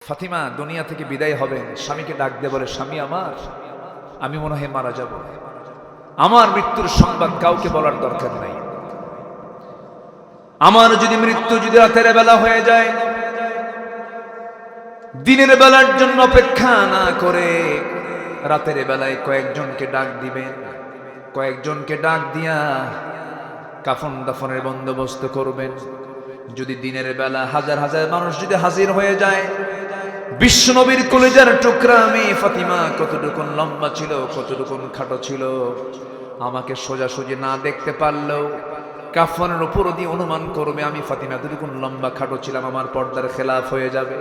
ফাতিমা দুনিয়া থেকে বিদায় হবেন, স্বামীকে ডাক দিয়ে বলে, স্বামী আমার, আমি মনে হয় মারা যাব, আমার মৃত্যুর সংবাদ কাউকে বলার দরকার নাই। আমার যদি মৃত্যু যদি রাতের বেলা হয়ে যায়, দিনের বেলার জন্য অপেক্ষা না করে রাতের বেলায় কয়েকজনকে ডাক দিবেন, কয়েকজনকে ডাক দিয়া কাফন দাফনের বন্দোবস্ত করবেন। যদি দিনের বেলা হাজার হাজার মানুষ যদি হাজির হয়ে যায়, বিশ্বনবীর কলিজার টুকরা আমি ফাতিমা কতটুকুন লম্বা ছিল, কতটুকুন খাটো ছিল, আমাকে সোজাসুজি না দেখতে পারলেও কাফনের উপর দিয়ে অনুমান করবে আমি ফাতিমা এতটুকুন লম্বা খাটো ছিলাম, আমার পর্দার খেলাফ হয়ে যাবে।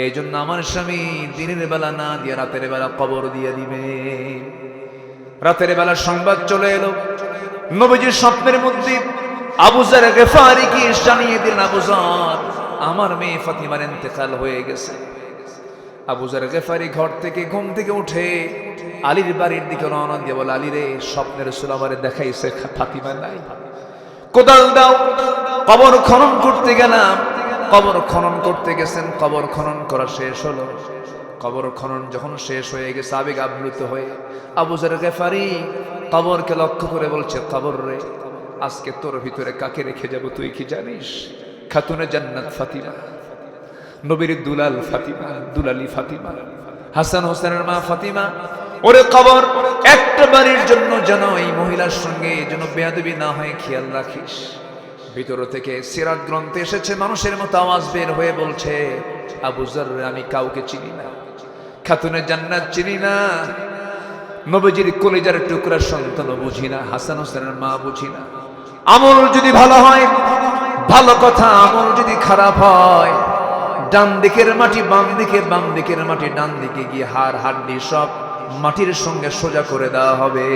এই জন্য আমার স্বামী দিনের বেলা না দিয়ে রাতের বেলা কবর দিয়ে দিবে। রাতের বেলা সংবাদ চলে এলো, নবীজির স্বপ্নের মধ্যে আবু যার গিফারীকে জানিয়ে দিলেন, আবু যার, আমার মেয়ে ফাতিমার ইন্তেকাল হয়ে গেছে। আবু যার গিফারী ঘর থেকে ঘুম থেকে উঠে আলীর বাড়ির দিকে রওনা দিয়ে বলে, আলী রে, স্বপ্নের রাসূল আমারে দেখাইছে ফাতিমা নাই, কোদাল দাও। কবর খনন করতে গেলাম, কবর খনন করতে গেছেন, কবর খনন করা শেষ হলো। কবর খনন যখন শেষ হয়ে গেছে, আবেগ আপ্লুত হয়ে আবু যার গিফারী কবরকে লক্ষ্য করে বলছে, কবর রে, আজকে তোর ভিতরে কাকে রেখে যাব তুই কি জানিস? খাতুনে জান্নাত ফাতিমা, নবীর দুলাল ফাতিমা, দুলালি ফাতিমা, হাসান হোসেনের মা ফাতিমা। ওরে কবর, একটা বাড়ির জন্য যেন এই মহিলার সঙ্গে যেন বেয়াদবি না হয় খেয়াল রাখিস। ভিতর থেকে সিরাত গ্রন্থে এসেছে, মানুষের মতো আওয়াজ বের হয়ে বলছে, আবু যার, আমি কাউকে চিনি না, খাতুনে জান্নাত চিনি না, নবীজির কলিজার টুকরা সন্তান বুঝি না, হাসান হোসেনের মা বুঝি না। আমল যদি ভালো হয় ভালো কথা, আমল যদি খারাপ হয় ডান দিকের মাটি বাম দিকে, বাম দিকের মাটি ডান দিকে গিয়ে হাড় হাড্ডি সব মাটির সঙ্গে সোজা করে দেওয়া হবে।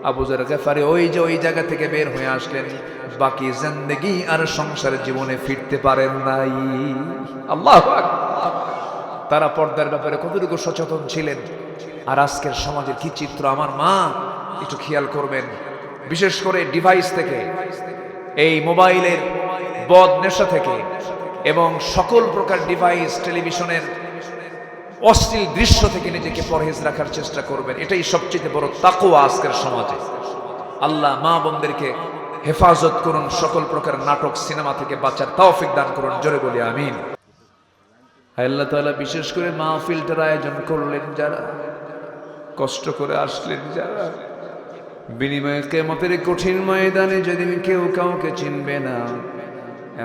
আবু যার গিফারী ওই যে ওই জায়গা থেকে বের হয়ে আসলেন, বাকি জিন্দেগি আর সংসারের জীবনে ফিরতে পারেন নাই। আল্লাহু আকবার। তারা পর্দার ব্যাপারে কতটুকু সচেতন ছিলেন, আর আজকের সমাজের কি চিত্র আমার মা একটু খেয়াল করবেন। বিশেষ করে ডিভাইস থেকে, এই মোবাইলের বদ নেশা থেকে এবং সকল প্রকার ডিভাইস, টেলিভিশনের অশ্লীল দৃশ্য থেকে নিজেকে পরহেজ রাখার চেষ্টা করবেন। এটাই সবচেয়ে বড় তাকওয়া আজকের সমাজে। আল্লাহ মা বোনদেরকে হেফাজত করুন, সকল প্রকার নাটক সিনেমা থেকে বাঁচার তৌফিক দান করুন, জোরে বলি আমিন। আল্লাহ তাআলা বিশেষ করে মাহফিলটার আয়োজন করলেন যারা, কষ্ট করে আসলেন যারা, বিনিময়ে কিয়ামতের কঠিন ময়দানে যেদিন কেউ কাউকে চিনবে না,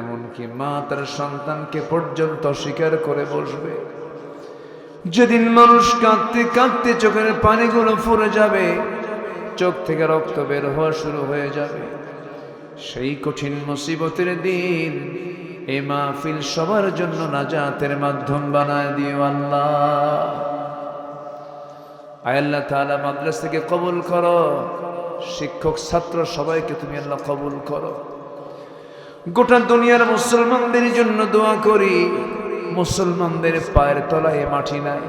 এমনকি মা তার সন্তানকে পর্যন্ত স্বীকার করে বসবে, যেদিন মানুষ কাঁদতে কাঁদতে চোখের পানিগুলো ফুরে যাবে, চোখ থেকে রক্ত বের হওয়া শুরু হয়ে যাবে, সেই কঠিন মুসিবতের দিন এই মাহফিল সবার জন্য নাজাতের মাধ্যম বানায় দিও আল্লাহ। আল্লাহ তাআলা মাদ্রাসাকে কবুল করো, শিক্ষক ছাত্র সবাইকে তুমি আল্লাহ কবুল করো। গোটা দুনিয়ার মুসলমানদের জন্য দোয়া করি, মুসলমানদের পায়ের তলায় মাটি নাই,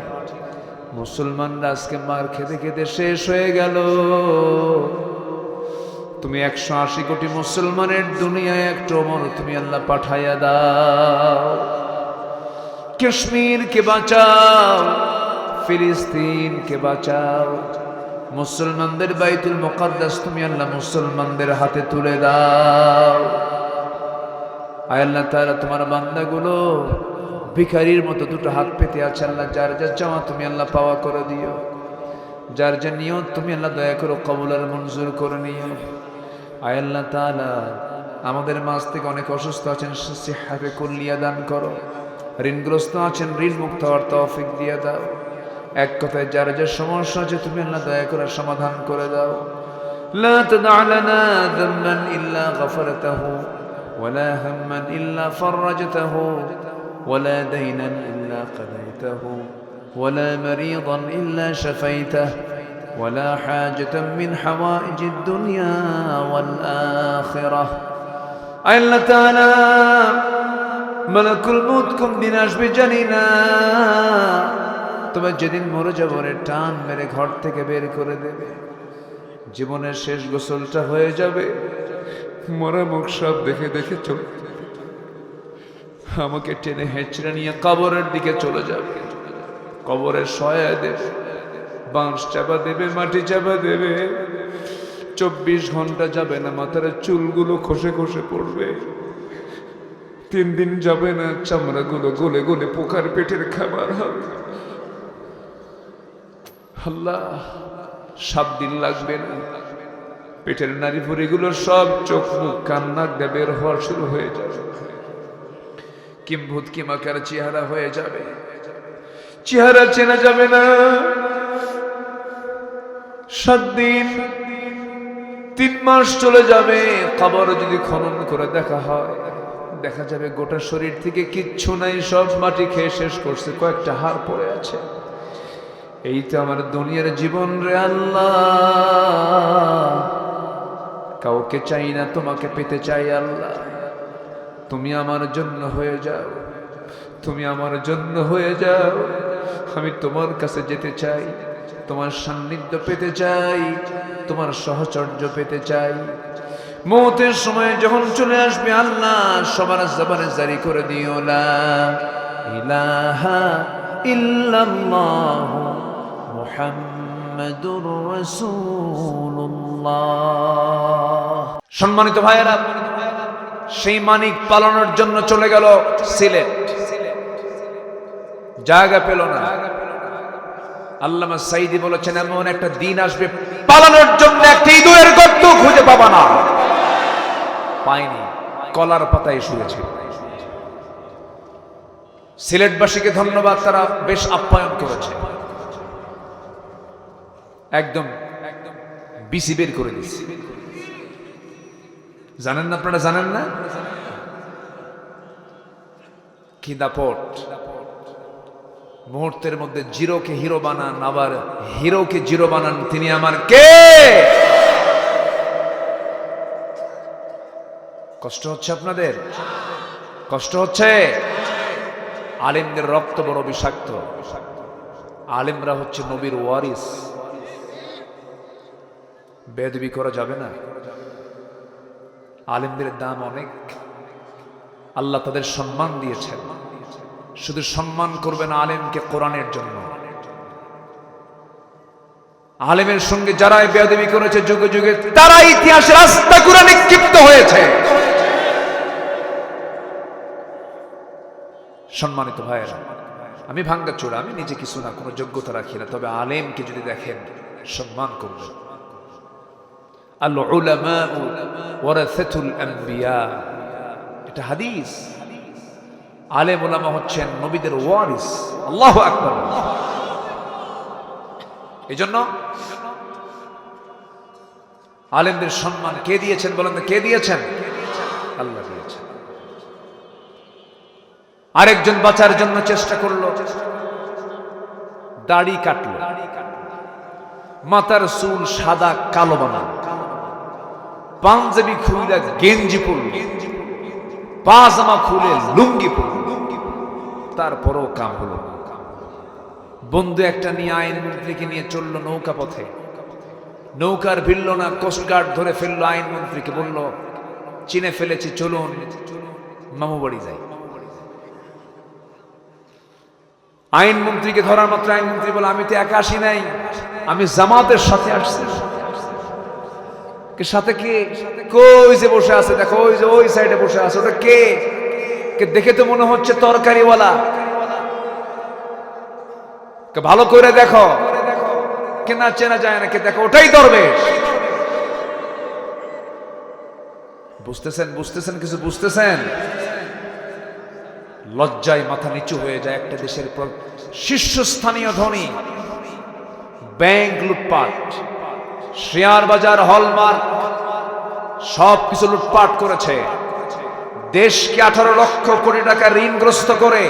মুসলমানরা আজকে মার খেতে খেতে শেষ হয়ে গেল। তুমি 180 কোটি মুসলমানের দুনিয়ায় একটা ওমর তুমি আল্লাহ পাঠাইয়া দাও। কাশ্মীরকে বাঁচাও, ফিলিস্তিনকে বাঁচাও, মুসলমানদের বাইতুল মুকাদ্দাস তুমি আল্লাহ মুসলমানদের হাতে তুলে দাও। আয় আল্লাহ তাআলা, তোমার বান্দাগুলো ভিখারির মতো দুটো হাত পেতে আছে আল্লাহ, যার যার চাওয়া তুমি আল্লাহ পাওয়া করে দিও, যার যার নিয়ত তুমি আল্লাহ দয়া করো কবুল আর মঞ্জুর করে নিও। আয় আল্লাহ তাআলা, আমাদের মাঝ থেকে অনেক অসুস্থ আছেন, সিহহাতে কুল্লিয়া দান করো, ঋণগ্রস্ত আছেন, ঋণ মুক্ত হওয়ার তৌফিক দিয়ে দাও। এক কথায় যার যার সমস্যা আছে তুমি আল্লাহ দয়া করে সমাধান করে দাও। লা তাদা লানা যামবান ইল্লা গফরতাহু ওয়ালা হাম্মান ইল্লা ফাররাজতাহু ওয়ালা দাইনান ইল্লা কাদাইতাহু ওয়ালা মারিদান ইল্লা শাফাইতাহু ওয়ালা হাজাতান মিন হাওয়াইজিদ দুনিয়া ওয়াল আখিরাহ। আল্লাহ তাআলা, মালাকুল মউত কোন দিন আসবে জানি না, তবে যেদিন মরে যাব রে টান মেরে ঘর থেকে বের করে দেবে, জীবনের শেষ গোসলটা হয়ে যাবে, মরা মুখ সব দেখে দেখে চলে আমাকে টেনে হেঁচড়ে নিয়ে কবরের দিকে চলে যাবে, কবরের সয়া দেবে, বাঁশ চাপা দেবে, মাটি চাপা দেবে। 24 ঘন্টা যাবে না, মাথার চুলগুলো খসে খসে পড়বে। 3 দিন যাবে না, চামড়াগুলো গলে গলে পোকার পেটের খাবার হবে। আল্লাহ, 7 দিন লাগবে না, পেটের নারী ভুঁড়িগুলো সব চোখ মুখ কান্না দিয়ে বের হওয়া শুরু হয়ে যাবে। কিম্ভূত কিমাকার চেহারা হয়ে যাবে, চেহারা চেনা যাবে না। 7 দিন 3 মাস চলে যাবে। কবর যদি খনন করে দেখা হয়, দেখা যাবে গোটা শরীর থেকে কিচ্ছু নাই, সব মাটি খেয়ে শেষ করছে, কয়েকটা হাড় পড়ে আছে। এই তো আমার দুনিয়ার জীবন রে আল্লাহ। কাউকে চাই না, তোমাকে পেতে চাই আল্লাহ। তুমি আমার জন্য হয়ে যাও, তুমি আমার জন্য হয়ে যাও। আমি তোমার কাছে যেতে চাই, তোমার সান্নিধ্য পেতে চাই, তোমার সহচর্য পেতে চাই। মৌতের সময় যখন চলে আসবে আল্লাহ, সবার জবানে জারি করে দিও লা ইলাহা ইল্লাল্লাহু মুহাম্মাদুর রাসূলুল্লাহ। সম্মানিত ভাইয়েরা, সেই মানিক পালানোর জন্য চলে গেল সিলেট, জায়গা পেল না। আল্লামা সাইদি বলেছেন, এমন একটা দিন আসবে পালানোর জন্য একটা ইঁদুরের গর্ত খুঁজে পাবা না। পায়নি, কলার পাতায় শুয়েছিল। সিলেটবাসীকে ধন্যবাদ, তারা বেশ আপ্যায়ন করেছে। একদম বিসি বের করে দিচ্ছে। জানেন না আপনারা? জানেন না? কি দাপট! মুহূর্তের মধ্যে জিরোকে হিরো বানান, আবার হিরোকে জিরো বানান। তিনি আমার কে? কষ্ট হচ্ছে আপনাদের? কষ্ট হচ্ছে? আলেমদের রক্ত বড় বিষাক্ত। আলেমরা হচ্ছে নবীর ওয়ারিস। বেয়াদবি করা যাবে না। আলেমদের দাম অনেক, আল্লাহ তাদের সম্মান দিয়েছেন। শুধু সম্মান করবেন আলেমকে কোরআনের জন্য। আলেমের সঙ্গে যারাই বেয়াদবি করেছে যুগে যুগে, তারা ইতিহাসের আস্থা করে নিক্ষিপ্ত হয়েছে। সম্মানিত ভাইয়েরা, আমি ভাঙ্গাচোরা, আমি নিজে কিছু না, কোনো যোগ্যতা রাখি না, তবে আলেমকে যদি দেখেন সম্মান করবেন। আল উলামাউ ওয়ারাসাতুল আম্বিয়া, এটা হাদিস। আলেম ওলামা হচ্ছেন নবীদের ওয়ারিস। আল্লাহু আকবার। এজন্য আলেমদের সম্মান কে দিয়েছেন বলেন তো? কে দিয়েছেন? আল্লাহ দিয়েছেন। আরেকজন বাঁচার জন্য চেষ্টা করলো, দাড়ি কাটলো, মাথার চুল সাদা কালো বানালো, পাঞ্জাবি খুলে গেঞ্জি পরল, পাজামা খুলে লুঙ্গি পরল, তারপরও কাম হলো। বন্ধু একটা নিয়ে আইনমন্ত্রীকে নিয়ে চললো নৌকা পথে, নৌকার ভিড়ল না, কোস্টগার্ড ধরে ফেললো আইনমন্ত্রীকে, বলল চিনে ফেলেছি, চলুন মামু বাড়ি যাই। আইনমন্ত্রীকে ধরার মাত্র আইনমন্ত্রী বলে, আমি তো একা আসি নাই, আমি জামাতের সাথে আসছি। সাথে কে? কই যে বসে আছে দেখো, ওই যে ওই সাইডে বসে আছে, ওটা কে? দেখে তো মনে হচ্ছে তরকারিওয়ালা, ভালো করে দেখো, কেনা চেনা যায় না, কে দেখো, ওটাই দরবেশ। বুঝতেছেন? বুঝতেছেন? কিছু বুঝতেছেন? লজ্জায় মাথা নিচু হয়ে যায়। একটা দেশের শীর্ষস্থানীয় ধনী ব্যাংক লুটপাট, শেয়ার বাজার, হলমার্ক সবকিছু লুটপাট করেছে। দেশকে 18 লক্ষ কোটি টাকা ঋণগ্রস্ত করে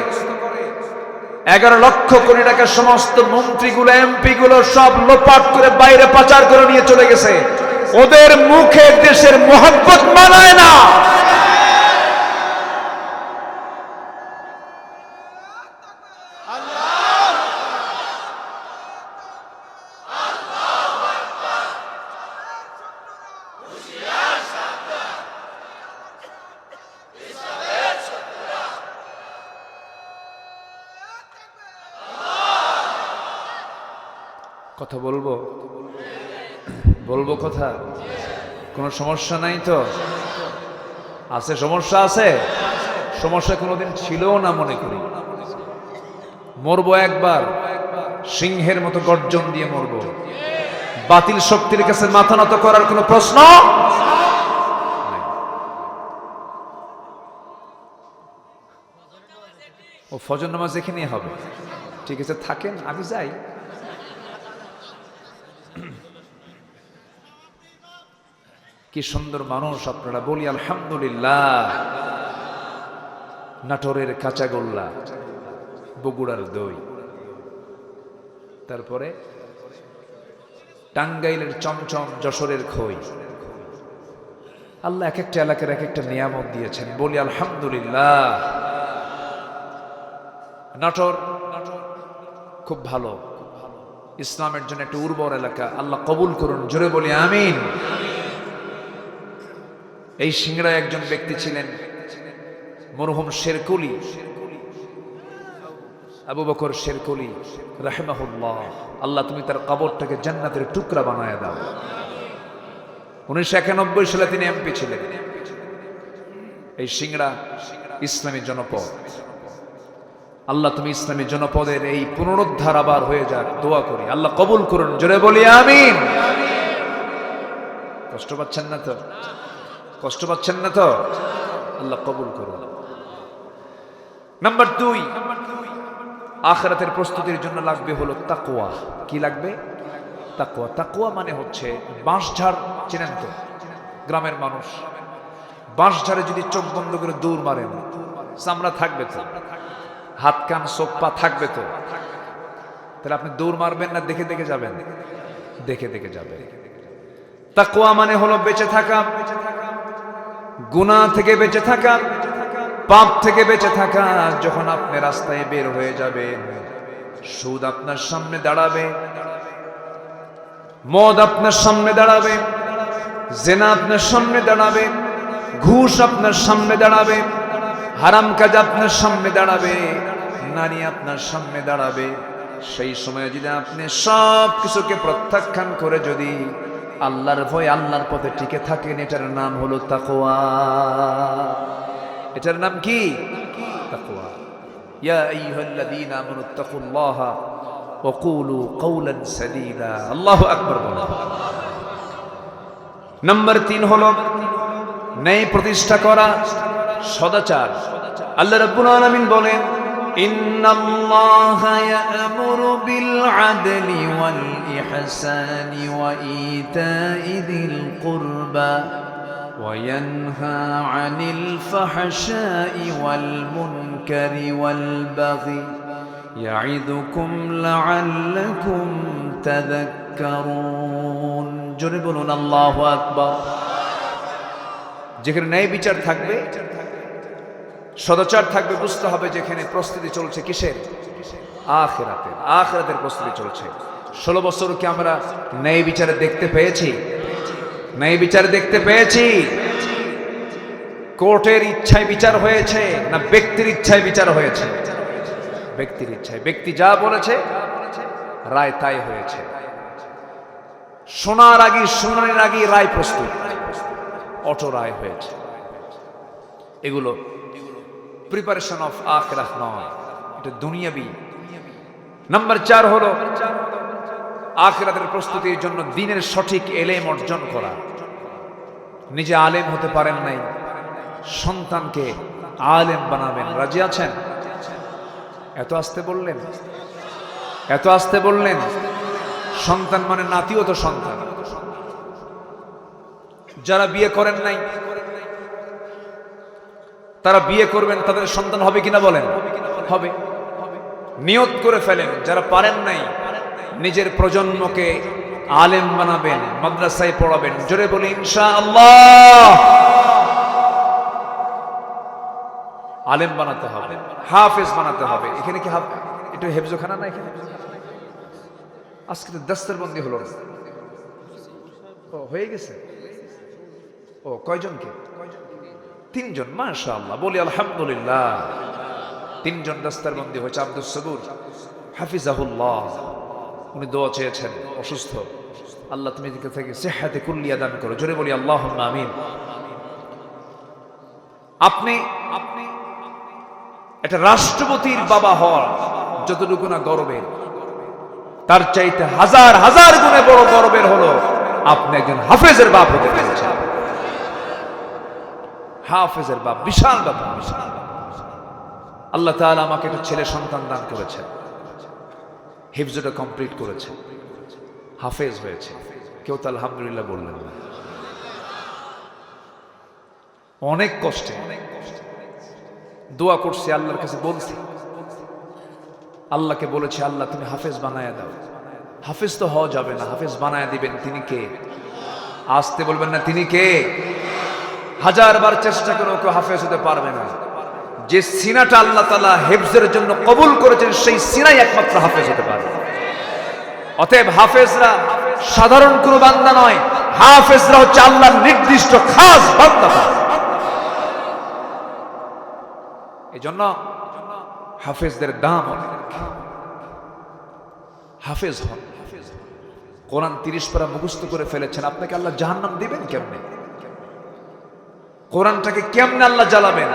11 লক্ষ কোটি টাকা সমস্ত মন্ত্রীগুলো, এমপি গুলো সব লোপাট করে বাইরে পাচার করে নিয়ে চলে গেছে। ওদের মুখে দেশের মোহাব্বত মানায় না। কথা বলবো বলবো কথা, কোনো সমস্যা নাই তো? আছে সমস্যা? আছে সমস্যা, কোনোদিন ছিলও না মনে করি। মরবো একবার, সিংহের মতো গর্জন দিয়ে মরবো। বাতিল শক্তির কাছে মাথা নত করার কোনো প্রশ্ন নাই। ও ফজর নামাজ এখানেই হবে, ঠিক আছে থাকেন, আমি যাই। কি সুন্দর মানুষ আপনারা, বলি আলহামদুলিল্লাহ। নাটোরের কাঁচাগোল্লা, বগুড়ার দই, তারপরে টাঙ্গাইলের চমচম, যশোরের খই। আল্লাহ এক একটা এলাকার এক একটা নিয়ামত দিয়েছেন, বলি আলহামদুলিল্লাহ। নাটোর খুব ভালো, ইসলামের জন্য একটা উর্বর এলাকা, আল্লাহ কবুল করুন, জোরে বলি আমিন। এই সিংড়ায় একজন ব্যক্তি ছিলেন মরহুম শেরকুলি, আবু বকর শেরকুলি রাহিমাহুল্লাহ। আল্লাহ তুমি তার কবরটাকে জান্নাতের টুকরা বানায় দাও। 1991 সালে তিনি এমপি ছিলেন। এই সিংড়া ইসলামী জনপদ, আল্লাহ তুমি ইসলামী জনপদের এই পুনরুদ্ধার আবার হয়ে যাক, দোয়া করি, আল্লাহ কবুল করুন, জোরে বলি আমিন। কষ্ট পাচ্ছেন না তো? কষ্ট পাচ্ছেন না তো? আল্লাহ কবুল করুন। নাম্বার 2, আখিরাতের প্রস্তুতির জন্য লাগবে হলো তাকওয়া। কি লাগবে? তাকওয়া। তাকওয়া মানে হচ্ছে বাঁশঝাড়, চেনেন তো? গ্রামের মানুষ বাঁশঝাড়ে যদি চোখ বন্ধ করে দৌড় মারেন, চামড়া থাকবে তো, হাত কান চোখ পা থাকবে তো, তাহলে আপনি দৌড় মারবেন না দেখে দেখে যাবেন? দেখে দেখে যাবেন। তাকওয়া মানে হলো বেঁচে থাকা, গুনাহ থেকে বেঁচে থাকা, পাপ থেকে বেঁচে থাকা। যখন আপনি রাস্তায় বের হয়ে যাবেন, সুদ আপনার সামনে দাঁড়াবে, মদ আপনার সামনে দাঁড়াবে, জেনা আপনার সামনে দাঁড়াবে, ঘুষ আপনার সামনে দাঁড়াবে, হারাম কাজ আপনার সামনে দাঁড়াবে, নারী আপনার সামনে দাঁড়াবে। সেই সময় যদি আপনি সব কিছুকে প্রত্যাখ্যান করে যদি আল্লাহর ভয়, আল্লাহর পথে টিকে থাকেন, এটার নাম হলো তাকওয়া। এটার নাম কি? তাকওয়া। ইয়া আইয়ুহাল্লাযীনা আমানুত্তাকুল্লাহা ওয়া কুলু কাওলান সাদীদা। আল্লাহু আকবার বলুন। নাম্বার 3 হলো ন্যায় প্রতিষ্ঠা করা, সদাচার। আল্লাহ রাব্বুল আলামিন বলেন, ইন্নাল্লাহা ইয়া'মুরু বিল আদলি ওয়াল ইহসানি ওয়া ইতাই যিল কুরবা ওয়া ইয়ানহা আনিল ফাহশাই ওয়াল মুনকারি ওয়াল বাগি ইয়া'iদুকুম লা'আল্লাকুম তাযাক্কারুন। জোরে বলুন আল্লাহু আকবার। যেখানে ন্যায় বিচার থাকবে, সদাচার থাকবে, বুঝতে হবে যেখানে প্রস্তুতি চলছে কিসের? আখিরাতের। আখিরাতের প্রস্তুতি চলছে। 16 বছর কি আমরা ন্যায় বিচারে দেখতে পেয়েছি? ন্যায় বিচার দেখতে পেয়েছি? কোর্টের ইচ্ছায় বিচার হয়েছে না ব্যক্তির ইচ্ছায় বিচার হয়েছে? ব্যক্তির ইচ্ছায়। ব্যক্তি যা বলেছে রায় তাই হয়েছে। শোনার আগে, শুনানির আগে রায় প্রস্তুত, অটো রায় হয়েছে। এগুলো প্রিপারেশন অফ আখিরাত নয়, এটা দুনিয়াবি। নাম্বার 4 হলো আখিরাতের প্রস্তুতির জন্য দ্বীনের সঠিক ইলম অর্জন করা। নিজে আলেম হতে পারেন নাই, সন্তানকে আলেম বানাবেন, রাজি আছেন? এত আসতে বললেন, এত আসতে বললেন। সন্তান মানে নাতিও তো সন্তান। যারা বিয়ে করেন নাই তারা বিয়ে করবেন, তাদের সন্তান হবে কিনা বলেন? হবে। নিয়ত করে ফেলেন। যারা পারেন নাই নিজের প্রজন্মকে আলেম বানাবেন, মাদ্রাসায় পড়াবেন। জোরে বলি ইনশাআল্লাহ। আলেম বানাতে হবে, হাফেজ বানাতে হবে। এখানে কি একটু হেফজখানা না? এখানে আজকে তো দস্তরবন্দি হলো, ও হয়ে গেছে। ও কয়জনকে? 3 জন। মাশাআল্লাহ, বলি আলহামদুলিল্লাহ। 3 জন দস্তরবন্দি হয়েছে। আব্দুস সবুর হাফিজাহুল্লাহ, উনি দোয়া চেয়েছেন, অসুস্থ। আল্লাহ তুমি দিকে থেকে সেহাতে কুল্লিয়া দান করো, জোরে বলি আল্লাহুম্মা আমিন। আপনি একটা রাষ্ট্রপতির বাবা হওয়ার যতটুকু না গর্বের, তার চাইতে হাজার হাজার গুণে বড় গর্বের হলো আপনি একজন হাফেজের বাপ হতে পেরেছেন। হাফেজের বাপ বিশাল ব্যাপার, বিশাল। আল্লাহ তাআলা আমাকে একটা ছেলে সন্তান দান করেছেন, হিফজটা কমপ্লিট করেছে, হাফেজ হয়েছে। কেউ তো আলহামদুলিল্লাহ বললেন না। অনেক কষ্টে দোয়া করছি, আল্লাহর কাছে বলছি, আল্লাহকে বলেছি আল্লাহ তুমি হাফেজ বানায়া দাও। হাফেজ তো হওয়া যাবে না, হাফেজ বানায়া দিবেন তিনি কে? আসতে বলবেন না তিনি কে? হাজারবার চেষ্টা করে কেউ হাফেজ হতে পারবে না। যে সিনাটা আল্লাহ তাআলা হিফজের জন্য কবুল করেছেন সেই সিনাই একমাত্র হাফেজ হতে পারে। অতএব হাফেজরা সাধারণ কোনো বান্দা নয়, হাফেজরা হচ্ছে আল্লাহর নির্দিষ্ট খাস বান্দা। এই জন্য হাফেজদের দাম অনেক। হাফেজ হন, কোরআন 30 পারা মুখস্থ করে ফেলেছেন, আপনাকে আল্লাহ জাহান্নাম দিবেন কেমনে? কোরআনটাকে কেমনে আল্লাহ জ্বালাবেন?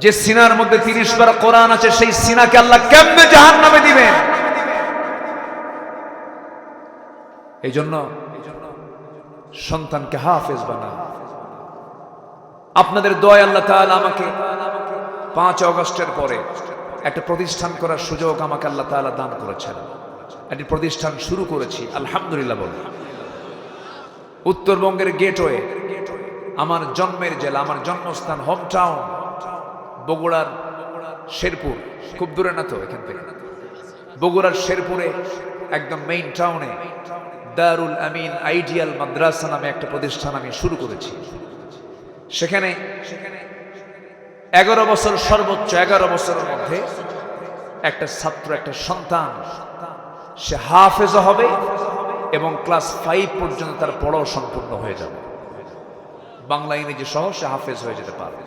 যে সিনার মধ্যে 30 পারা কোরআন আছে সেই সিনাকে আল্লাহ কেমনে জাহান্নামে দিবেন? এই জন্য সন্তানকে হাফেজ বানান। আপনাদের দোয়ায় আল্লাহ তাআলা আমাকে 5 আগস্টের পরে একটা প্রতিষ্ঠান করার সুযোগ আমাকে আল্লাহ তাআলা দান করেছেন। একটি প্রতিষ্ঠান শুরু করেছি, আলহামদুলিল্লাহ বলি। উত্তরবঙ্গের গেটওয়ে, আমার জন্মের জেলা, আমার জন্মস্থান, হোম টাউন বগুড়ার শেরপুর, খুব দূরে না তো এখান থেকে। বগুড়ার শেরপুরে একদম মেইন টাউনে দারুল আমিন আইডিয়াল মাদ্রাসা নামে একটা প্রতিষ্ঠান আমি শুরু করেছি। সেখানে 11 বছর, সর্বোচ্চ 11 বছরের মধ্যে একটা ছাত্র, একটা সন্তান সে হাফেজ হবে এবং ক্লাস 5 পর্যন্ত তার পড়াও সম্পূর্ণ হয়ে যাবে। বাংলা ইংরেজি সহ সে হাফেজ হয়ে যেতে পারবে।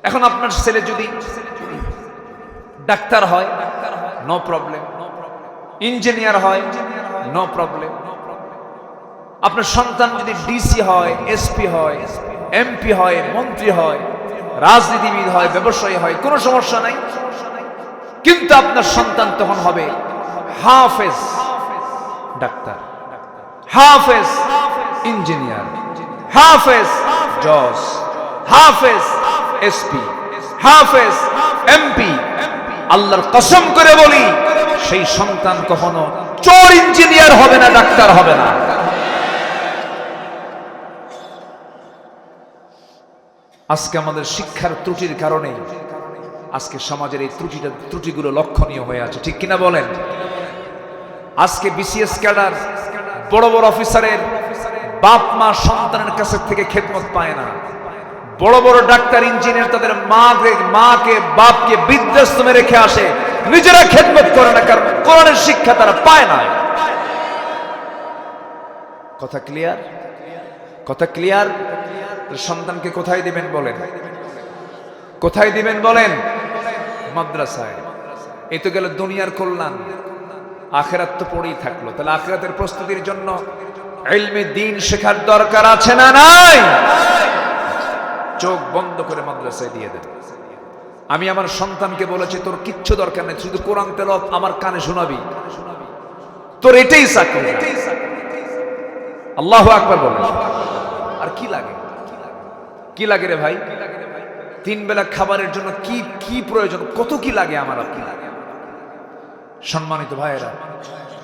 এখন আপনার ছেলে যদি ডাক্তার হয়, নো প্রবলেম। ইঞ্জিনিয়ার হয়, নো প্রবলেম। আপনার সন্তান যদি ডিসি হয়, এসপি হয়, এমপি হয়, মন্ত্রী হয়, রাজনীতিবিদ হয়, ব্যবসায়ী হয়, কোনো সমস্যা নাই। কিন্তু আপনার সন্তান তখন হবে হাফেজ ডাক্তার, হাফেজ ইঞ্জিনিয়ার, হাফেজ জজ, হাফেজ এসপি, হাফেজ এমপি। আল্লাহর কসম করে বলি, সেই সন্তান কখনো চোর ইঞ্জিনিয়ার হবে না, ডাক্তার হবে না। আজকে আমাদের শিক্ষার ত্রুটির কারণে আজকে সমাজের এই ত্রুটিগুলো লক্ষণীয় হয়ে আছে, ঠিক কিনা বলেন? আজকে বিসিএস ক্যাডার, বড় বড় অফিসারের বাপ মা সন্তানের কাছে থেকে খেদমত পায় না। বড় বড় ডাক্তার, ইঞ্জিনিয়ার তাদের মাকে বাপকে বৃদ্ধাশ্রমে রেখে আসে, নিজেরা খেদমত করে না, কারণ কোরআনের শিক্ষা তারা পায় না। কথা ক্লিয়ার? কথা ক্লিয়ার? সন্তানকে কোথায় দিবেন বলেন? কোথায় দিবেন বলেন? মাদ্রাসায়। এই তো গেল দুনিয়ার কল্যাণ, আখিরাত তো পড়েই থাকলো। তাহলে আখিরাতের প্রস্তুতির জন্য ইলমে দ্বীন শেখার দরকার আছে না নাই? চোখ বন্ধ করে মাদ্রাসায় দিয়ে দেন। আমি আমার সন্তানকে বলেছি, তোর কিচ্ছু দরকার নেই, শুধু কোরআন তেলাওয়াত আমার কানে শোনাবি, তোর এটাই চাকরি। আল্লাহু আকবার বলেন। আর কি লাগে? কি লাগে রে ভাই? 3 বেলা খাবারের জন্য কি কি প্রয়োজন, কত কি লাগে আমার আপনার? সম্মানিত ভাইয়েরা,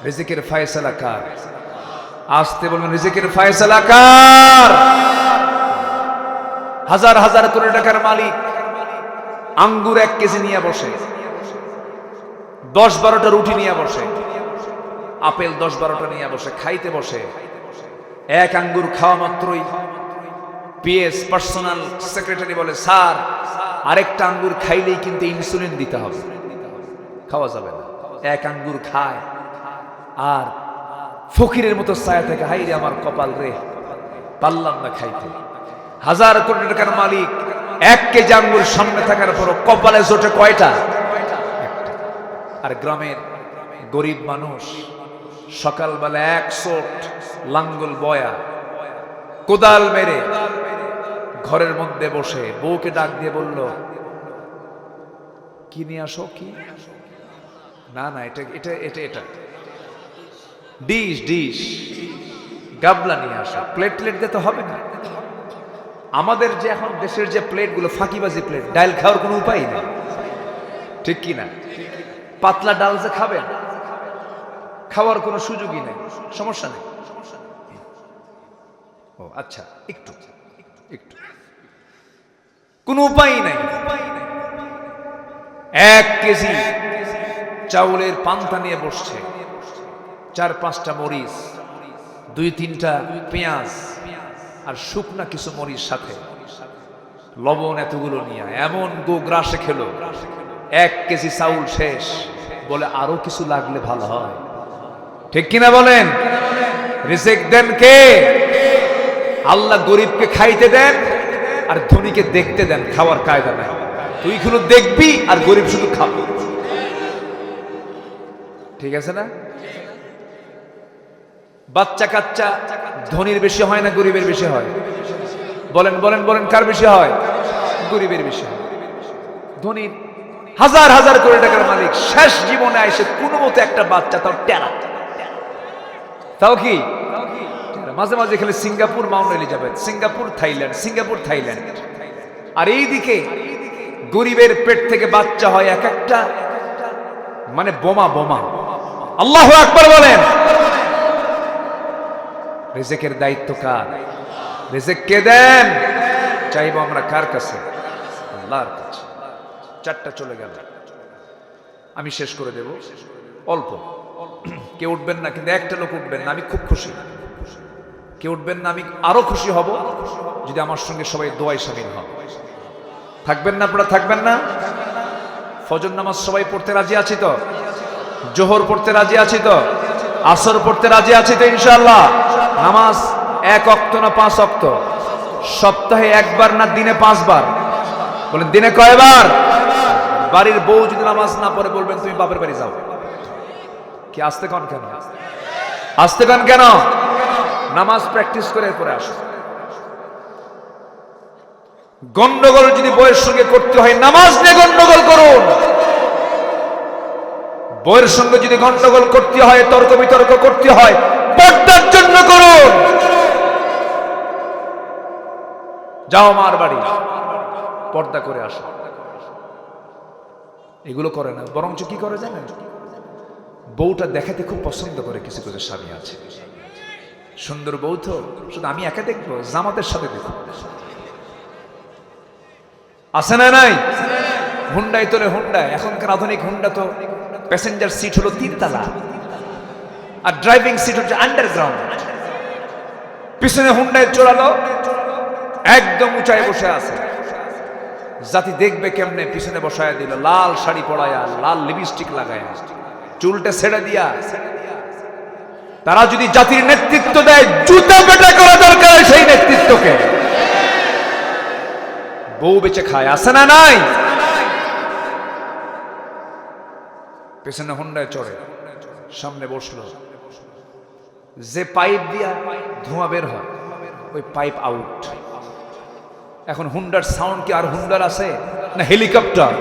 রিজিকের ফয়সালা কার? আসতে বলবেন, রিজিকের ফয়সালা কার? হাজার হাজার কোটি টাকার মালিক আঙ্গুর 1 কেজি নিয়ে বসে, 10-12টা রুটি নিয়ে বসে, আপেল 10-12টা নিয়ে বসে, খাইতে বসে। এক আঙ্গুর খাওয়া মাত্রই পিএস পার্সোনাল সেক্রেটারি বলে, স্যার আরেকটা আঙ্গুর খাইলেই কিন্তু ইনসুলিন দিতে হবে, খাওয়া যাবে না। এক আঙ্গুর খায় আর ফকিরের মতো ছায়া থেকে, হাই রে আমার কপাল রে, পারলাম না খাইতে। হাজার কোটি টাকার মালিক 1 কেজি আঙ্গুর সামনে থাকার পরও কপালে জোটে কয়টা? একটা। আর গ্রামের গরিব মানুষ সকালবেলা 100 লাঙ্গল বয়া কোদাল মেরে ঘরের মধ্যে বসে বউকে ডাক দিয়ে বলল, কি নিয়ে আসো? কি না না, এটা এটা এটা এটা ডিশ ডিশ গাবলা নিয়ে আসো। প্লেট দিতে হবে না। আমাদের যে এখন দেশের যে প্লেটগুলো ফাঁকিবাজি প্লেট, ডাল খাওয়ার কোনো উপায় নেই, ঠিক কি না? পাতলা ডাল যে খাবেন, খাওয়ার কোনো সুযোগই নেই, সমস্যা নেই। ও আচ্ছা, একটু একটু কোনো উপায় নাই। 1 কেজি চাউলের পান্তা নিয়ে বসছে, 4-5টা মরিচ, 2-3টা পেঁয়াজ আর শুকনা কিছু মরিচ সাথে লবণ এতগুলো নিয়ে এমন গোগ্রাসে খেলো। 1 কেজি চাউল শেষ, বলে আরো কিছু লাগলে ভালো হয়, ঠিক কিনা বলেন? রিজিক দেন কে? আল্লাহ। গরিবকে খাইতে দেন আর ধনীকে দেখতে দেন, খাওয়ার কায়দা নাই। তুই শুধু দেখবি আর গরিব শুধু খাবি, ঠিক আছে না? বাচ্চা কাচ্চা ধনীর বেশি হয় না গরিবের বেশি হয়? বলেন বলেন বলেন, কার বেশি হয়? গরিবের বেশি হয়। ধনীর হাজার হাজার কোটি টাকার মালিক, শেষ জীবনে এসে কোনো মতো একটা বাচ্চা, তাও টেরা, তাও কি মাঝে মাঝে খেলে Singapore, Mount Elizabeth, Singapore Thailand, Singapore Thailand. আর এইদিকে গরিবের পেট থেকে বাচ্চা হয় এক একটা মানে বোমা বোমা। আল্লাহু আকবার বলেন। রিজিকের দায়িত্ব কার? রিজিক কে দেন? চাইবো আমরা কার কাছে? আল্লাহর কাছে। 4টা চলে গেল, আমি শেষ করে দেব অল্প। কেউ উঠবেন না, কিন্তু একটা লোক উঠবেন না, আমি খুব খুশি। কেউ উঠবেন না, আমি আরো খুশি হব যদি আমার সঙ্গে সবাই দোয়ায় শামিল হন। থাকবেন না আপনারা? থাকবেন না? ফজর নামাজ সবাই পড়তে রাজি আছি তো? জোহর পড়তে রাজি আছি তো? আসর পড়তে রাজি আছি তো ইনশাআল্লাহ? নামাজ 1 ওয়াক্ত না 5 ওয়াক্ত? সপ্তাহে 1 বার না দিনে 5 বার? বলেন দিনে কয়বার? বাড়ির বউ যদি নামাজ না পড়ে বলবেন তুমি বাপের বাড়ি যাও। কি আসতে কন কেন? আসতে কন কেন? নামাজ প্র্যাকটিস করে পরে আসো। গন্ডগোল যদি বইয়ের সঙ্গে করতে হয়, নামাজ নিয়ে গন্ডগোল করুন। বইয়ের সঙ্গে যদি গন্ডগোল করতে হয়, তর্ক বিতর্ক করতে হয়, পর্দার জন্য করুন। যাও মার বাড়ি, পর্দা করে আসো। এগুলো করে না, বরঞ্চ কি করে জানেন? বউটা দেখাতে খুব পছন্দ করে। কিছু কিছু স্বামী আছে, সুন্দর বউ তো শুধু আমি একা দেখবো, জামাতের সাথে দেখবো। আছে না নাই? হুন্ডাই তোরে হুন্ডা, এখনকার আধুনিক হুন্ডা তো প্যাসেঞ্জার সিট হলো 3 তলা আর ড্রাইভিং সিট হচ্ছে আন্ডারগ্রাউন্ড। পিছনে হুন্ডায় চড়ালো, একদম উঁচায় বসে আছে। জাতি দেখবে কেমনে, পিছনে বসায় দিল, লাল শাড়ি পরায়া, লাল লিপস্টিক লাগায়া, চুলটা ছেড়ে দিয়া। তারা যদি জাতির নেতৃত্ব দেয়, জুতা পেটা করা দরকার সেই নেতৃত্বকে। বউ বেঁচে খায়, আছে না নাই? পেছনে হুন্ডায় চড়ে, সামনে বসলো। যে পাইপ দিয়া ধোঁয়া বের হয়, ওই পাইপ আউট। এখন হুন্ডার সাউন্ড কি আর হুন্ডার আছে না হেলিকপ্টার?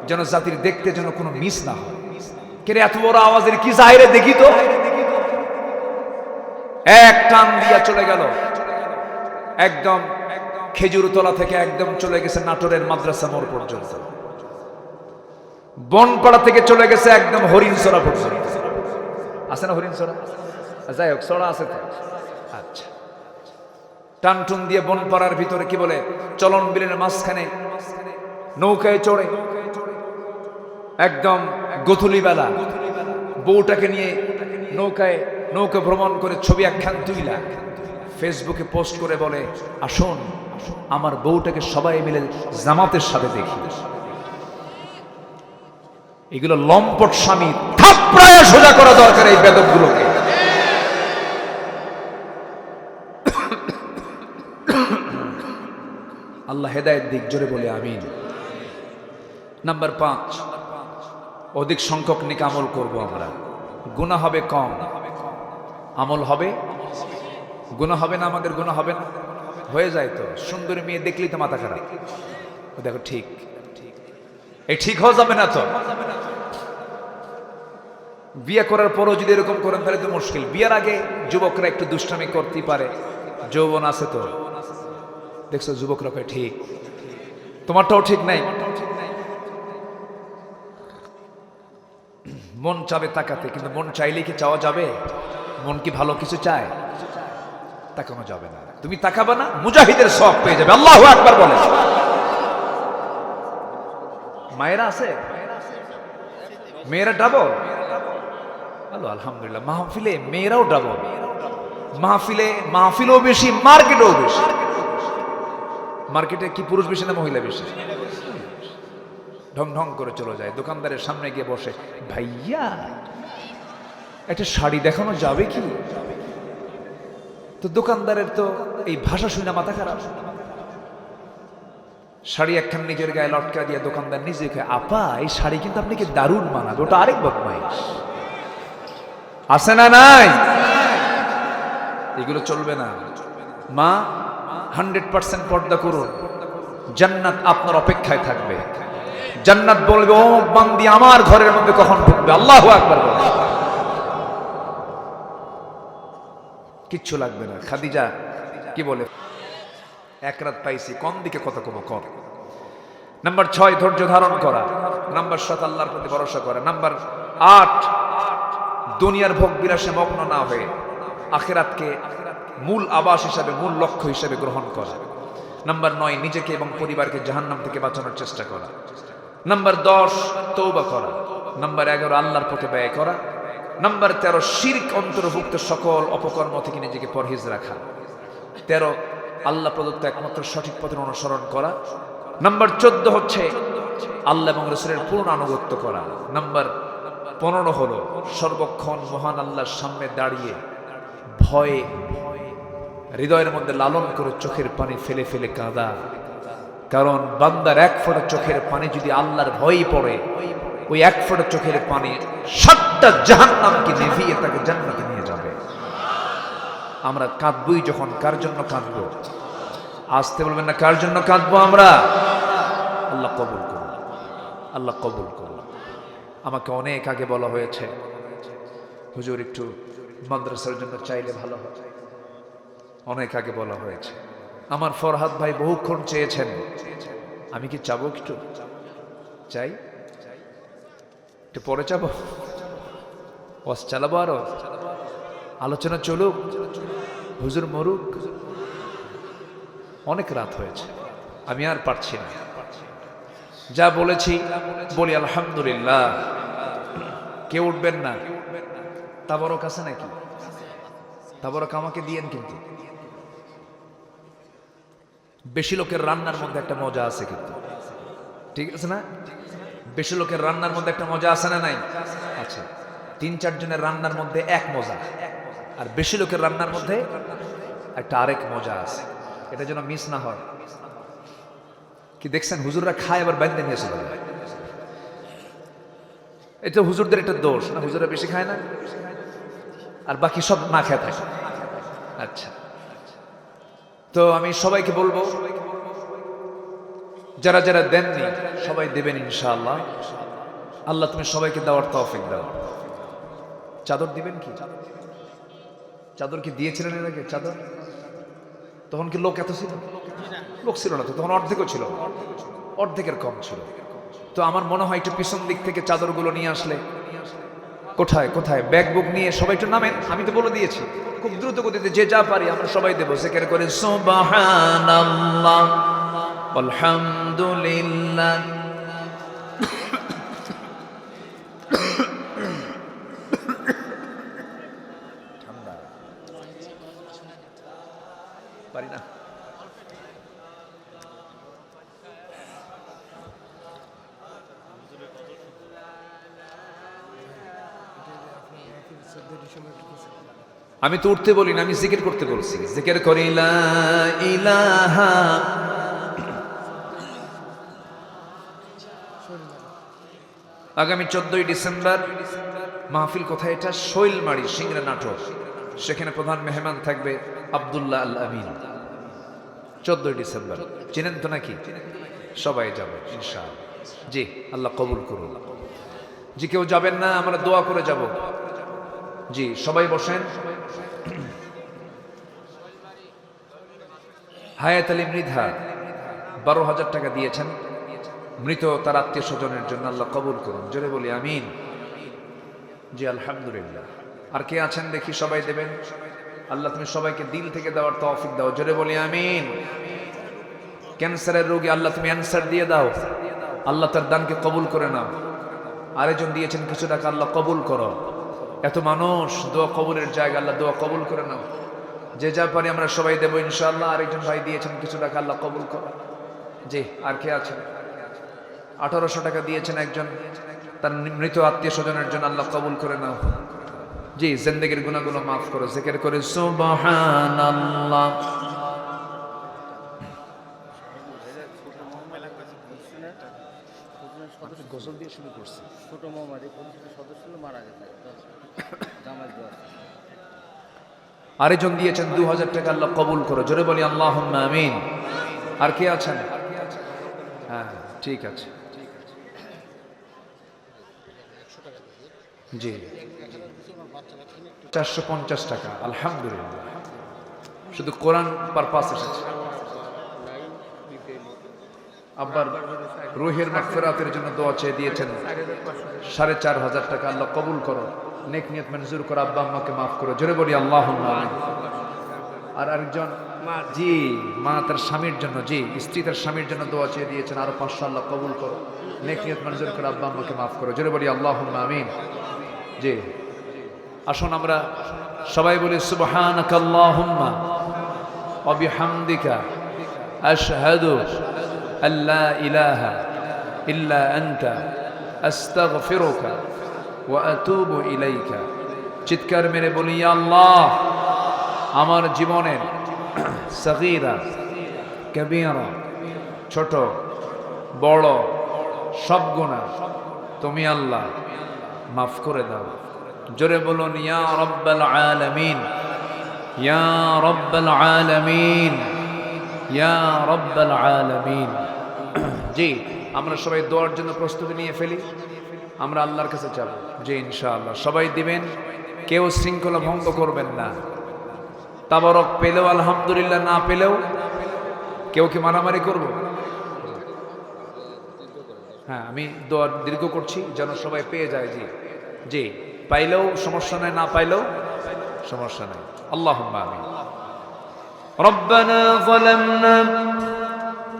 যেন জাতির দেখতে যেন কোনো মিস না হয়। কেরে এত বড় আওয়াজের কি জাহিরে দেখি তো। এক টান দিয়া চলে গেল, একদম খেজুরতলা থেকে একদম চলে গেছে নাটোরের মাদ্রাসা মোড় পর্যন্ত। বনপাড়া থেকে চলে গেছে একদম হরিণছড়া পর্যন্ত। আছে না হরিণছড়া? যাই হোক, ছড়া আছে তো। আচ্ছা, টানটুন দিয়ে বনপাড়ার ভিতরে কি বলে চলন বিলের মাঝখানে নৌকায় চড়ে একদম গোধূলি বেলা বউটাকে নিয়ে নৌকা ভ্রমণ করে ছবি একখান তুইলা ফেসবুকে পোস্ট করে বলে, আসুন আমার বউটাকে সবাই মিলে জামাতের সাথে দেখি। এগুলো লম্পট স্বামী, থাপড়ায় সোজা করা দরকার এই বেদকগুলোকে। আল্লাহ হেদায়েত দিক, জোরে বলে আমিন। নাম্বার 5, অধিক সংখ্যক নেক আমল করব আমরা, গুনাহ হবে কম, আমল হবে, গুনাহ হবে না, আমাদের গুনাহ হবে না, হয়ে যায় তো। সুন্দরী মেয়ে দেখলেই তো মাথা খারাপ, দেখো ঠিক, এই ঠিক হয়ে যাবে না তো। বিয়ে করার পরও যদি এরকম করেন তাহলে তো মুশকিল। বিয়ের আগে যুবকরা একটু দুষ্টামি করতেই পারে, যৌবন আছে তো। দেখছো যুবকরা কয় ঠিক, তোমারটাও ঠিক নাই। মন চাবে তাকাতে, কিন্তু মন চাইলে কি চাওয়া যাবে? মন কি ভালো কিছু চায়? তাকানো যাবে না। তুমি তাকাবে না, মুজাহিদের সওয়াব পেয়ে যাবে। আল্লাহু আকবার বলে। মায়েরা আছে, মেয়েরা ডাবল। আলো আলহামদুলিল্লাহ, মাহফিলে মেয়েরাও ডাবল। মাহফিলেও বেশি, মার্কেটেও বেশি। মার্কেটে কি পুরুষ বেশি না মহিলা বেশি? ঢং ঢং করে চলে যায়, দোকানদারের সামনে গিয়ে বসে, ভাইয়া একটা শাড়ি দেখানো যাবে কি? তো দোকানদারের তো এই ভাষা শুনে মাথা খারাপ। শাড়ি একখান নিজের গায়ে লটকা দিয়ে দোকানদার নিজেকে, আপা এই শাড়ি কিন্তু আপনাকে দারুণ মানাবে। ওটা আরেক বদমাইশ। আছে না নাই? এগুলো চলবে না। মা 100% পর্দা করুন, জান্নাত আপনার অপেক্ষায় থাকবে। জান্নাত বলবে, ও বান্দি আমার ঘরের মধ্যে কখন ঢুকবে? আল্লাহু আকবার বলে। কিচ্ছু লাগবে না। খাদিজা কি বলে, এক রাত পাইছি, কোন দিকে কত কম কর। নাম্বার 6 ধৈর্য ধারণ করা। নাম্বার 7 আল্লাহর প্রতি ভরসা করা। নাম্বার 8 দুনিয়ার ভোগ বিলাসে মগ্ন না হয়ে আখিরাতকে মূল আবাস হিসাবে, মূল লক্ষ্য হিসাবে গ্রহণ করা। নাম্বার 9 নিজেকে এবং পরিবারকে জাহান্নাম থেকে বাঁচানোর চেষ্টা করা। নাম্বার 10 তওবা করা। নাম্বার 11 আল্লাহর পথে ব্যয় করা। নাম্বার 13 শিরক অন্তর্ভুক্ত সকল অপকর্ম থেকে নিজেকে পরহেজ রাখা। 13 আল্লাহ প্রদত্ত একমাত্র সঠিক পথের অনুসরণ করা। নাম্বার 14 হচ্ছে আল্লাহ এবং রাসূলের পূর্ণ আনুগত্য করা। নাম্বার 15 হলো সর্বক্ষণ মহান আল্লাহর সামনে দাঁড়িয়ে ভয়ে হৃদয়ের মধ্যে লালন করে চোখের পানি ফেলে ফেলে কাঁদা। কারণ বান্দার এক ফোঁটা চোখের পানি যদি আল্লাহর ভয়ই পড়ে, ওই এক ফোঁটা চোখের পানি 7টা জাহান্নামকে নিভিয়ে তাকে জান্নাতে নিয়ে যাবে। আমরা কাঁদবই যখন, কার জন্য কাঁদবো? আসতে বলবেন না, কার জন্য কাঁদবো আমরা? আল্লাহ কবুল করুন, আল্লাহ কবুল করুন। আমাকে অনেক আগে বলা হয়েছে, হুজুর একটু মাদ্রাসার জন্য চাইলে ভালো হয়। অনেক আগে বলা হয়েছে। আমার ফরহাদ ভাই বহুক্ষণ চেয়েছেন, আমি কি চাবো? একটু চাই, একটু পরে চাবো, ওয়াজ চালাবো, আরো আলোচনা চলুক, হুজুর মরুক। অনেক রাত হয়েছে, আমি আর পারছি না। যা বলেছি বলি আলহামদুলিল্লাহ। কেউ উঠবেন না। তাবারক আছে নাকি? তাবারক আমাকে দিয়েন। কিন্তু বেশি লোকের রান্নার মধ্যে একটা মজা আছে, কিন্তু ঠিক আছে না? বেশি লোকের রান্নার মধ্যে একটা মজা আছে না নাই? আচ্ছা, 3-4 জনের রান্নার মধ্যে এক মজা, আর বেশি লোকের রান্নার মধ্যে একটা আরেক মজা আছে। এটা যেন মিস না হয়। কি দেখছেন, হুজুররা খায় আবার বাইন্দে নিয়ে চলে যায়। এটা হুজুরদের একটা দোষ না? হুজুররা বেশি খায় না, আর বাকি সব না খেয়ে থাকে। আচ্ছা, তো আমি সবাইকে বলবো, যারা যারা দেননি সবাই দেবেন ইনশাআল্লাহ। আল্লাহ তুমি সবাইকে দেওয়ার তৌফিক দাও। চাদর দিবেন কি? চাদর কি দিয়েছিলেন এর আগে? চাদর তখন কি লোক এত ছিল? লোক ছিল না তো, তখন অর্ধেকও ছিল, অর্ধেকের কম ছিল। তো আমার মনে হয় একটু পিছন দিক থেকে চাদরগুলো নিয়ে আসলে। কোথায় কোথায় ব্যাগ বুক নিয়ে সবাই একটু নামেন। আমি তো বলে দিয়েছি, খুব দ্রুত গতিতে যে যা পারি আমরা সবাই দেবো। জিকির করে সুবহানাল্লাহ আলহামদুলিল্লাহ। ঠান্ডা পারি না। আমি তো উঠতে বলি না, আমি জিকির করতে বলছি। জিকির করি লা ইলাহা আগামী 14ই ডিসেম্বর মাহফিল কোথায়? এটা শৈলমারি সিংড়া নাটক। সেখানে প্রধান মেহমান থাকবে আব্দুল্লাহ আল আমিন। 14ই ডিসেম্বর চিনেন তো নাকি? সবাই যাবে ইনশাআল্লাহ। জি, আল্লাহ কবুল করুন। জি, কেউ যাবেন না? আমরা দোয়া করে যাব। জি, সবাই বসেন। হায়াত আলী মৃধা 12,000 টাকা দিয়েছেন মৃত তার আত্মীয় স্বজনের জন্য। আল্লাহ কবুল করুন। জোরে বলি আমিন। জি, আলহামদুলিল্লাহ। আর কে আছেন দেখি? সবাই দেবেন। আল্লাহ তুমি সবাইকে দিল থেকে দেওয়ার তৌফিক দাও। জোরে বলি আমিন। ক্যান্সারের রোগী আল্লাহ তুমি অ্যান্সার দিয়ে দাও। আল্লাহ তার দানকে কবুল করে নাও। আরেকজন দিয়েছেন কিছু টাকা, আল্লাহ কবুল করো। এত মানুষ, দোয়া কবুলের জায়গা, আল্লাহ দোয়া কবুল করে নাও। যে যা পারি আমরা সবাই দেবো ইনশাআল্লাহ। আরেকজন ভাই দিয়েছেন কিছু টাকা, আল্লাহ কবুল করো। জি, আর কে আছেন? 1800 টাকা দিয়েছেন একজন তার মৃত আত্মীয় স্বজনের জন্য, আল্লাহ কবুল করে নাও। জি, জিন্দেগির গুনাহগুলো মাফ করো। জিকির করে সুবহানাল্লাহ। গজল দিয়ে শুরু করছি। ছোট মোহাম্মদ সদস্য মারা গেছে। আরেকজন দিয়েছেন 2000 টাকা, আল্লাহ কবুল করো। জোরে বলি আল্লাহুম্মা আমিন। আর কে আছেন? হ্যাঁ, ঠিক আছে। জি, 450 টাকা। আলহামদুলিল্লাহ। শুধু কোরআন পারপাস এসেছে। আব্বার রুহের মাগফিরাতের জন্য দোয়া চেয়ে দিয়েছেন 4500 টাকা। আল্লাহ কবুল করো, নেক নিয়ত মঞ্জুর করো, আব্বা আম্মাকে মাফ করো। জোরে বলি আল্লাহুম্মা আমিন। আর আরেকজন, জি, মা তার স্বামীর জন্য, জি, স্ত্রী তার স্বামীর জন্য দোয়া চেয়ে দিয়েছেন আরো 500। আল্লাহ কবুল করো, নেক নিয়ত মঞ্জুর করো, আব্বা আম্মাকে মাফ করো। জোরে বলি আল্লাহুম্মা আমিন। জি, আসুন আমরা সবাই বলি সুবহানাকাল্লাহুম্মা ওয়া বিহামদিকা আশহাদু আল্লা ইলাহা ইল্লা আনতা আস্তাগফিরুকা ওয়া আতুবু ইলাইকা। চিৎকার মেরে বলি, ইয়া আল্লাহ, আমার জীবনের সগীরা কবীরা, ছোট বড় সব গুনাহ তুমি আল্লাহ মাফ করে দাও। জোরে বলুন ইয়া রাব্বাল আলামিন, ইয়া রাব্বাল আলামিন, ইয়া রাব্বাল আলামিন। জি, আমরা সবাই দোয়ার জন্য প্রস্তুতি নিয়ে ফেলি। আমরা আল্লাহর কাছে যাব। জি, ইনশাআল্লাহ সবাই দিবেন। কেউ শৃঙ্খলা ভঙ্গ করবেন না। তাবারক পেলেও আলহামদুলিল্লাহ, না পেলেও কেউ কি মারামারি করব? হ্যাঁ, আমি দোয়া দীর্ঘ করছি যেন সবাই পেয়ে যায়। জি জি, পাইলেও সমস্যা নাই, না পাইলেও সমস্যা নাই। আল্লাহুম্মা আমিন। রব্বানা যালামনা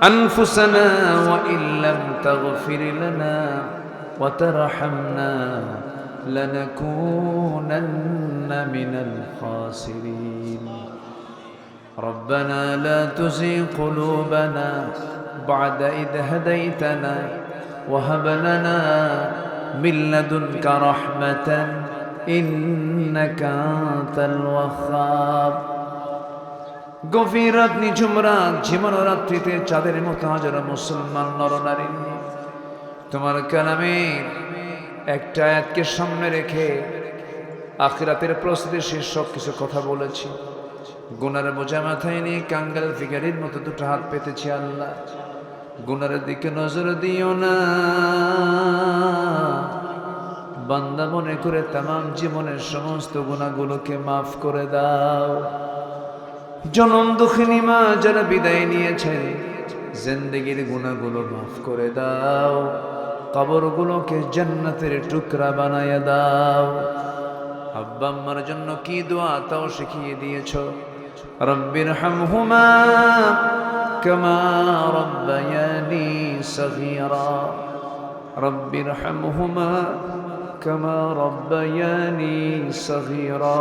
আনফুসানা ওয়া ইল্লাম তাগফির লানা ওয়া তারহামনা লানাকুনান্না মিনাল খাসিরিন। ربنا لا تزغ قلوبنا بعد إذ هديتنا وهب لنا من لدنك رحمة إنك أنت الوهاب। গভীর রাত, নিঝুম রাত, ঝিমানো রাত্রিতে চাঁদের মতো হাজারো মুসলমান নরনারী তোমার কালামের একটা আয়াতকে সামনে রেখে আখিরাতের প্রস্তুতি শীর্ষক কিছু কথা বলেছি। গুনার বোঝা মাথায় নিয়ে কাঙ্গাল ফিগারির মতো দুটো হাত পেতেছি। আল্লাহ, গুনার দিকে নজর দিও না। বান্দা মনে করে তামাম জীবনের সমস্ত গুনাহগুলোকে মাফ করে দাও। জনম দুঃখিনী মা যারা বিদায় নিয়েছেন, জিন্দেগির গুনাহগুলো মাফ করে দাও। কবরগুলোকে জান্নাতের টুকরা বানায়া দাও। আব্বা আম্মার জন্য কি দোয়া তাও শিখিয়ে দিয়েছো। রব্বির হামহুমা কামা রব্বায়ানি সগীরা, রব্বির হামহুমা কামা রব্বায়ানি সগীরা।